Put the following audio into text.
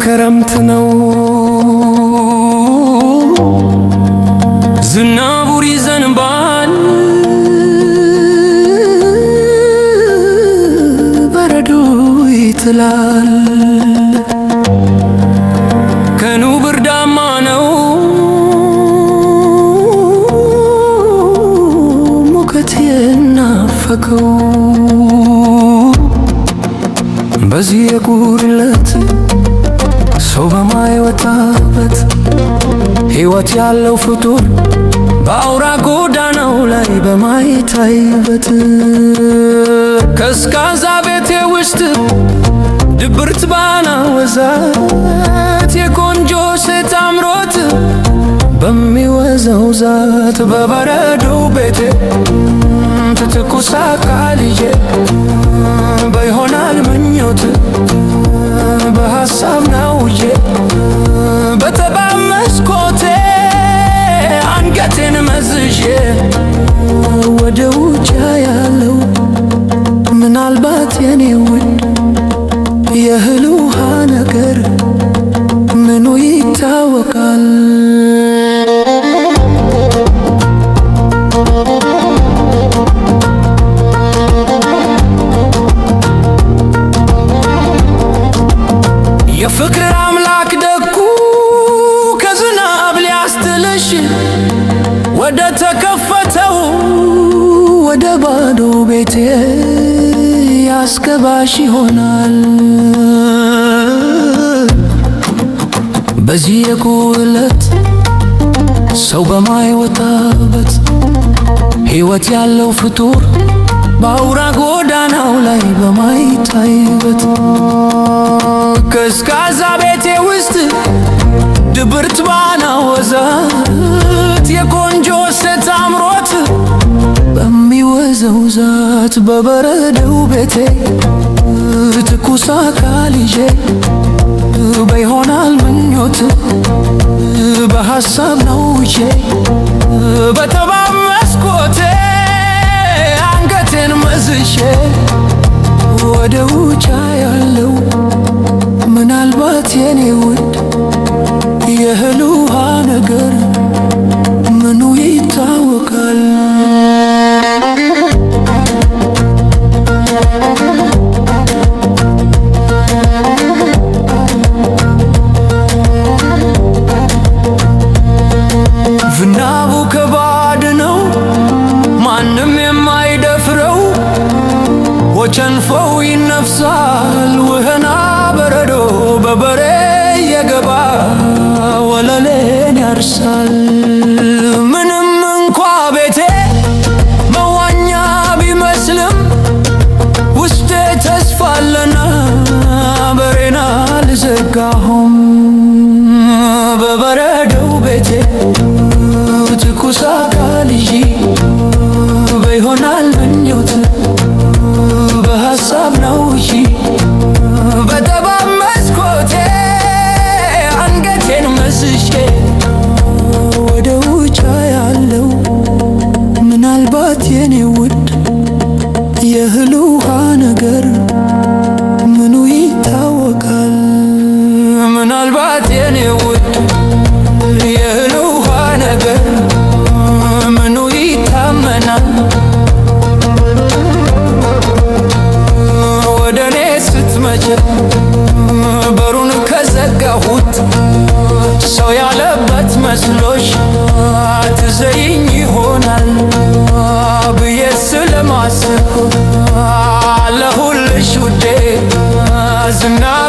ክረምት ነው ዝናቡ ይዘንባል በረዶ ይጥላል ቀኑ ብርዳማ ነው ሙቀት የናፈቀው በዚህ የጉርለት ሰው በማይወጣበት ሕይወት ያለው ፍጡር በአውራ ጎዳናው ላይ በማይታይበት ቀዝቃዛ ቤቴ ውስጥ ድብርት ባናወዛት የቆንጆ ሴት አምሮት በሚወዛው ዛት በበረዶው ቤቴ ትኩስ አካል ይዤ በይሆናል ምኞት በሐሳብ ናውጄ በጠባብ መስኮቴ አንገቴን መዝዤ ወደ ውጭ ያለው ምናልባት የኔ ውድ የእህል ውሃ ነገር ምኑ ይታወቃል የፍቅር አምላክ ደጉ ከዝናብ ሊያስትልሽ ወደ ተከፈተው ወደ ባዶ ቤቴ ያስገባሽ ይሆናል በዚህ የጉለት ሰው በማይወጣበት ሕይወት ያለው ፍጡር በአውራ ጎዳናው ላይ በማይታይበት ቀዝቃዛ ቤቴ ውስጥ ድብርት ባናወዛት የቆንጆ ሴት አምሮት በሚወዘው ዛት በበረዶው ቤቴ ትኩስ አካል ይዤ በይሆናል ምኞት በሐሳብ ናውጄ በጠባብ መስኮቴ አንገቴን መዝሼ ወደ ውጭ ያለው ምናልባት የኔ ውድ የእህል ውሃ ነገር ምኑ ይታወቃል ዝናቡ ከባድ ነው ማንም የማይደፍረው ወጨንፎው ይነፍሳል ውህና በረዶ በበሬ የገባ ወለሌን ያርሳል ምንም እንኳ ቤቴ መዋኛ ቢመስልም ውስጤ ተስፋ አለና በሬና አልዘጋሁም በበረዶው ቤቴ ትኩስ አካል ይዤ በይሆናል ምኞት በሐሳብ ናውጄ በጠባብ መስኮቴ አንገቴን መዝዤ ወደ ውጭ ያለው ምናልባት የኔ ውድ የእህል ውሃ ነገር ምኑ ይታወቃል ምናልባት የኔ ውድ የእህል ውሃ ነገር ምኑ ይታመናል ወደኔ ስትመጪ በሩን ከዘጋሁት ሰው ያለ ዝና